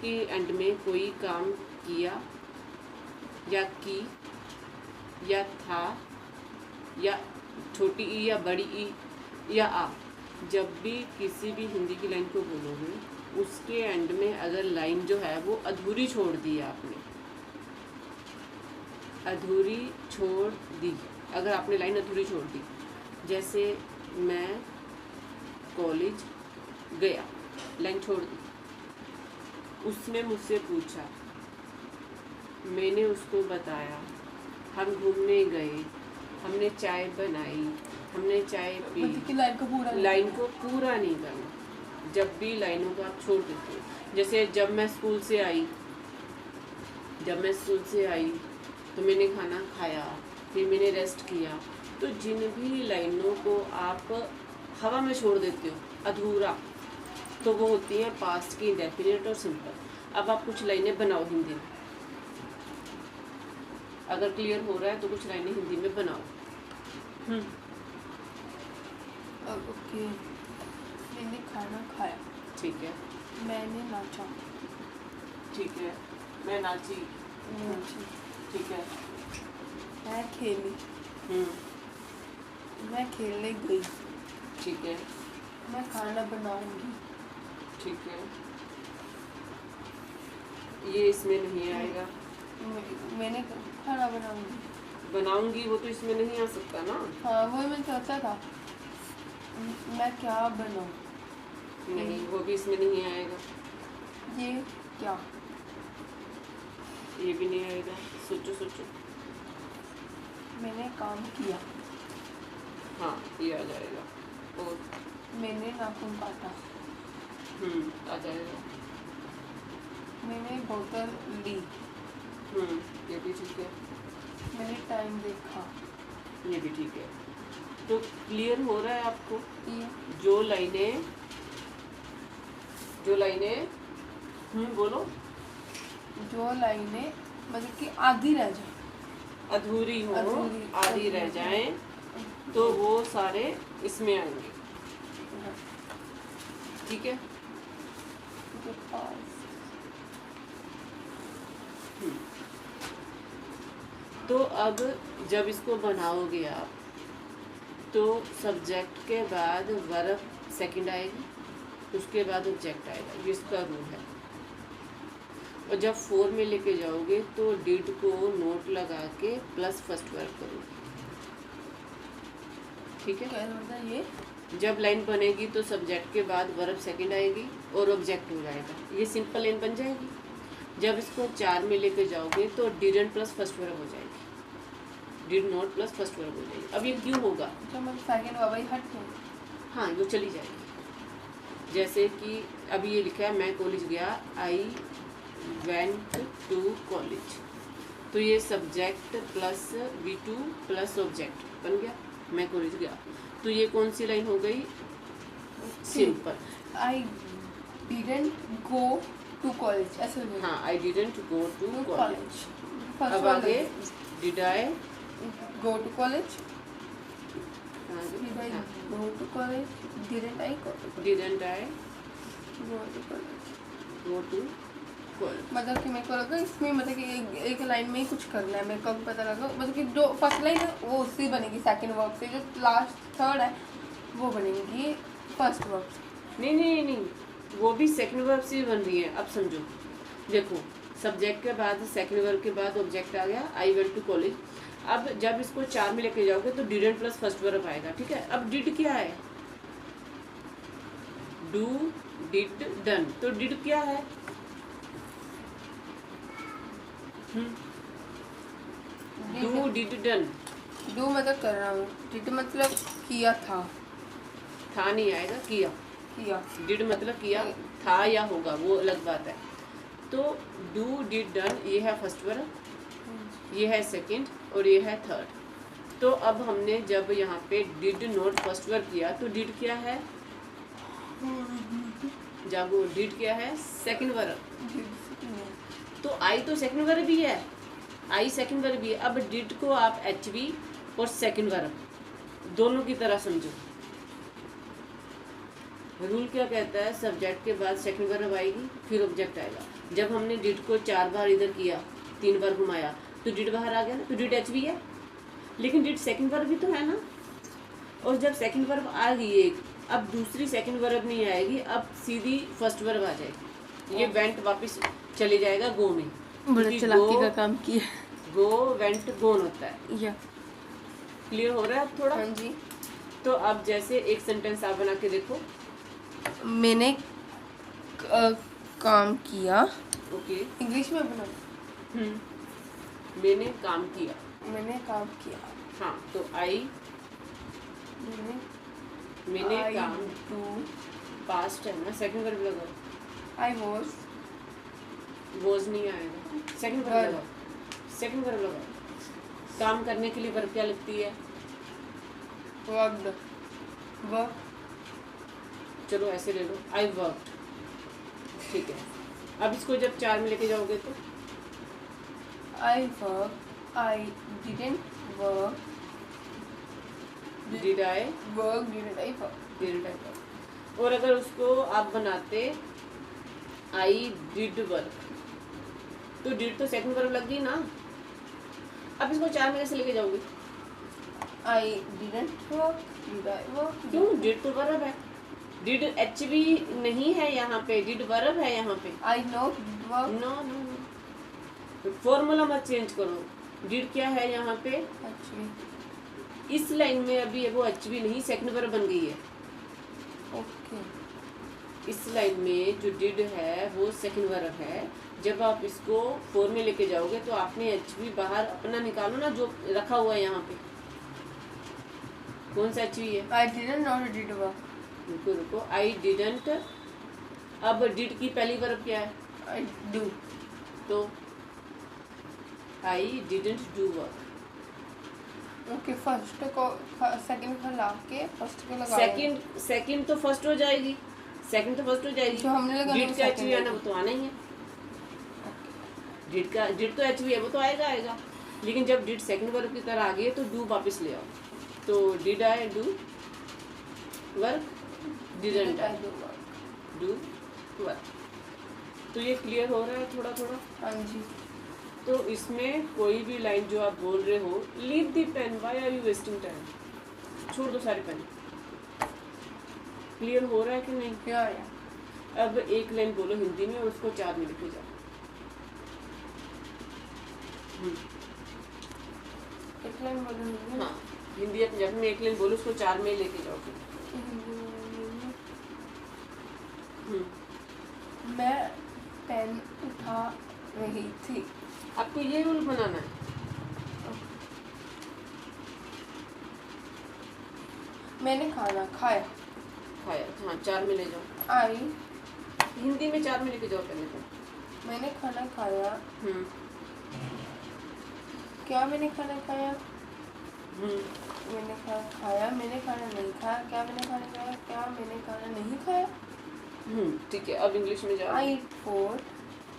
उसके एंड में कोई काम किया या की या था या छोटी ई या बड़ी ई या आ, जब भी किसी भी हिंदी की लाइन को बोलोगे उसके एंड में अगर लाइन जो है वो अधूरी छोड़ दी है आपने, अधूरी छोड़ दी, अगर आपने लाइन अधूरी छोड़ दी, जैसे मैं कॉलेज गया, लाइन छोड़ दी, उसने मुझसे पूछा, मैंने उसको बताया, हम घूमने गए, हमने चाय बनाई, हमने चाय पी। मतलब कि लाइन को पूरा नहीं करना। जब भी लाइनों को आप छोड़ देते हो, जैसे जब मैं स्कूल से आई तो मैंने खाना खाया, फिर मैंने रेस्ट किया। तो जिन भी लाइनों को आप हवा में छोड़ देते हो अधूरा, तो वो होती हैं पास्ट की इंडेफिनिट और सिंपल। अब आप कुछ लाइनें बनाओ हिंदी में, अगर क्लियर हो रहा है तो कुछ लाइनें हिंदी में बनाओ। ओके। मैंने खाना खाया। ठीक है। मैंने नाचा। ठीक है। मैं नाची। ठीक है। मैं खेली। मैं खेलने गई। ठीक है। मैं खाना बनाऊंगी। ठीक है। ये इसमें नहीं आएगा। मैंने खाना बनाऊंगी, वो तो इसमें नहीं आ सकता ना। हाँ, वो मैं सोचा था। मैं क्या बनाऊं? नहीं, वो भी इसमें नहीं आएगा। ये क्या? ये भी नहीं आएगा। सोचो। मैंने काम किया। हाँ, ये आ जाएगा। और मैंने नाखून काटा। आ जाएगा। मैंने बोतल ली। ये भी ठीक है। मैंने टाइम देखा। ये भी ठीक है। तो क्लियर हो रहा है आपको? ये जो लाइनें बोलो। जो लाइनें मतलब कि आधी रह जाए, अधूरी हो, आधी रह जाएं, तो वो सारे इसमें आएंगे। ठीक है। तो अब जब इसको बनाओगे आप, तो सब्जेक्ट के बाद वर्ब सेकंड आएगी, उसके बाद ऑब्जेक्ट आएगा। ये इसका रूल है। और जब फॉर में लेके जाओगे तो डिड को नोट लगा के प्लस फर्स्ट वर्ब करोगे। ठीक है। क्या मतलब ये? जब लाइन बनेगी तो सब्जेक्ट के बाद वर्ब सेकंड आएगी और ऑब्जेक्ट हो जाएगा। ये सिंपल लाइन बन जाएगी। जब इसको 4 में लेके जाओगे तो डिडंट प्लस फर्स्ट वर्ब हो जाएगी, did not plus first verb हो जाएगी। अब ये क्यों होगा? सेकंड वर्ब हट गया। हाँ, ये चली जाएगी। जैसे कि अभी ये लिखा है मैं कॉलेज गया, आई वेंट टू कॉलेज, तो ये subject plus V2 plus object बन गया, मैं कॉलेज गया। तो ये कौन सी लाइन हो गई? Simple. I didn't go to college, ऐसे बोलो। हाँ, I didn't go to college. अब वाला आगे did I go to college. Did I go to college. Didn't I go to didn't I go to college. Go to college. मतलब कि मेरे को लगा इसमें मतलब कि एक लाइन में ही कुछ करना है। मेरे को भी पता लगा मतलब कि जो फर्स्ट लाइन है वो उससे बनेगी सेकंड वर्ब से, जो लास्ट थर्ड है वो बनेगी फर्स्ट वर्ब से। नहीं, वो भी सेकंड वर्ब से बन रही है। अब समझो, देखो सब्जेक्ट के बाद सेकंड वर्ब के बाद ऑब्जेक्ट आ गया, आई वेंट टू कॉलेज। अब जब इसको 4 में लेके जाओगे तो डिडंट प्लस फर्स्ट वर्ब आएगा। ठीक है। अब डिड क्या है? Do, did, done. तो डिड क्या है? Do, did, done. डू मतलब कर रहा हूँ, डिड मतलब किया था नहीं आएगा, किया। डिड मतलब किया था या होगा, वो अलग बात है। तो डू, डिड, डन, ये है फर्स्ट वर्ब, ये है सेकंड और ये है थर्ड। तो अब हमने जब यहाँ पे डिड नॉट फर्स्ट वर्ब किया तो डिड क्या है? जब वो डिड क्या है? Second verb. तो आई तो सेकंड वर्ब भी है, आई सेकंड वर्ब भी है। अब डिड को आप HV और सेकंड वर्ब दोनों की तरह समझो। रूल क्या कहता है, सब्जेक्ट के बाद सेकंड वर्ब आएगी फिर ऑब्जेक्ट आएगा। जब हमने डिड को 4 बार इधर किया, 3 बार घुमाया तो डिड बाहर आ गया ना, तो डिड एच भी है, लेकिन डिड सेकंड वर्ब भी तो है ना। और जब सेकंड वर्ब आ गई एक, अब दूसरी सेकंड वर्ब नहीं आएगी, अब सीधी फर्स्ट वर्ब आ जाएगी। ये वेंट वापस चले जाएगा गो में, बड़े चालाकी का काम किया। गो वेंट गोन होता है। या क्लियर हो रहा है अब थोड़ा? हाँ जी। तो अब जैसे एक सेंटेंस आप बना के देखो। मैंने काम किया। ओके, इंग्लिश में बना। मैंने काम किया। मैंने काम किया। हाँ, तो आई, मैंने I काम, do, पास्ट है ना, सेकंड वर्ब लगाओ। I was, वॉज नहीं आएगा, सेकंड वर्ब Verb. लगाओ, सेकंड वर्ब लगाओ। काम करने के लिए वर्ब क्या लगती है? worked, work, चलो ऐसे ले लो, आई वर्कड। ठीक है, अब इसको जब 4 में लेके जाओगे तो I worked, I didn't work, did I, work, didn't I work? Did I work. और अगर उसको आप बनाते आई डिड वर्क, तो डिड तो सेकंड वर्ब लग गई ना। अब इसको 4 में कैसे लेके जाओगे? I didn't work, did I work? क्यों? डिड तो वर्ब है, डिड एच भी नहीं है यहाँ पे, डिड वर्ब है यहाँ पे। I not did work. No no no, formula मत चेंज करो। डिड क्या है यहाँ पे? Actually, इस लाइन में अभी वो एच भी नहीं, सेकंड वर्ब बन गई है। okay. इस लाइन में जो डिड है वो सेकंड वर्ब है। जब आप इसको 4 में लेके जाओगे तो आपने एच भी बाहर अपना निकालो ना, जो रखा हुआ है यहाँ पे। कौन सा एच है? I didn't not did work. रुको रुको, आई डिडंट। अब डिड की पहली वर्ब क्या है? I do. तो I didn't do work. Okay, first को second को ला के first को लगा। सेकंड तो फर्स्ट हो जाएगी, सेकंड तो फर्स्ट हो जाएगी। जो हमने लगाना डिड वो का एच second भी आना, है। वो तो आना ही है। डिड तो एच भी है, वो तो आएगा आएगा। लेकिन जब डिड सेकंड वर्ब की तरह आ गई है तो डू वापस ले आओ। तो did I do work, didn't I I do work. Do work. तो ये क्लियर हो रहा है थोड़ा थोड़ा? हाँ जी। तो इसमें कोई भी लाइन जो आप बोल रहे हो, leave the pen, why are you wasting time, छोड़ दो सारे पेन। क्लियर हो रहा है कि नहीं? क्या है? अब एक लाइन बोलो हिंदी में और उसको 4 में लिखे जाओ। एक लाइन बोलूँगी। हाँ, हिंदी या पंजाबी में एक लाइन बोलो, उसको 4 में लेके जाओ फिर। मैं पेन उठा रही थी। आपको ये रूल बनाना है। मैंने खाना खाया। खाया, हाँ 4 में ले जाओ। आई, हिंदी में 4 में लेके जाओ पहले तो। मैंने खाना खाया। क्या मैंने खाना खाया? मैंने खाना खाया। मैंने खाना नहीं खाया। क्या मैंने खाना खाया? क्या मैंने खाना नहीं खाया? ठीक है, अब इंग्लिश में जाओ। I eat food.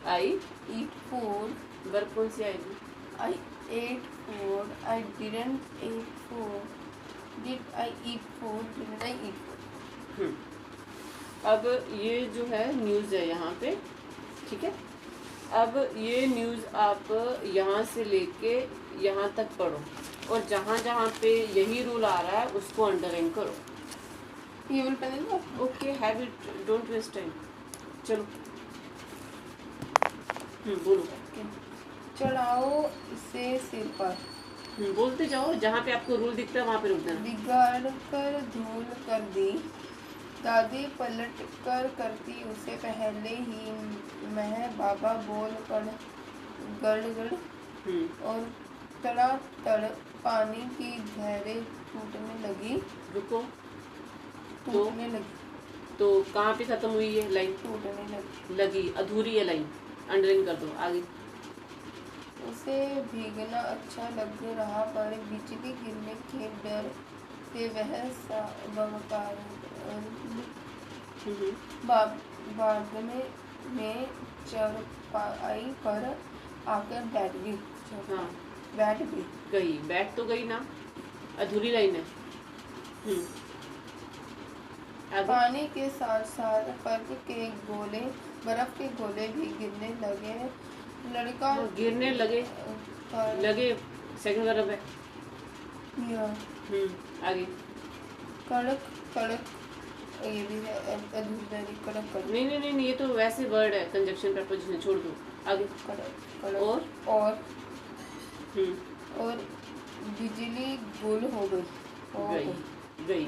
I eat food. Verb कौन सी आएगी? I ate food. I didn't eat food. Did I eat food? Didn't I eat food? अब ये जो है न्यूज़ है यहाँ पे, ठीक है। अब ये न्यूज़ आप यहाँ से लेके यहाँ तक पढ़ो, और जहाँ जहाँ पे यही रूल आ रहा है उसको अंडरलाइन करो। ये वाला पेन है? Okay, have it, don't waste time. चलो बोलो। चढ़ाओ इसे सिर पर। बोलते जाओ, जहाँ पे आपको रूल दिखता है वहाँ पे रुक जाना। बिगाड़ कर धूल कर दी। दादी पलट कर करती उसे पहले ही। मैं बाबा बोल कर गड़गड़ और तड़ातड़ पानी की धारें टूटने लगी। रुको, टूटने लगी। तो कहाँ पे खत्म हुई है लाइन? टूटने लगी। लगी, अधूरी है लाइन, अंडरलाइन कर दो। आगे। उसे भीगना अच्छा लग रहा, पर बिजली गिरने के डर से वह भागने में चौपाई पर आकर बैठ गई। हाँ, बैठ गई। गई, बैठ तो गई ना, अधूरी लाइन है। आगे पानी के साथ साथ बर्फ के गोले भी गिरने लगे। लड़का गिरने लगे, पर लगे सेकंड वर्ब है। या आगे कड़क कड़क, ये भी है अधूरा नहीं, कड़क कड़क, नहीं नहीं नहीं नहीं, ये तो वैसे वर्ड है, कंजक्शन प्रपोजिशन, छोड़ दो। आगे कड़क कड़क और और बिजली गुल हो गई, गई गई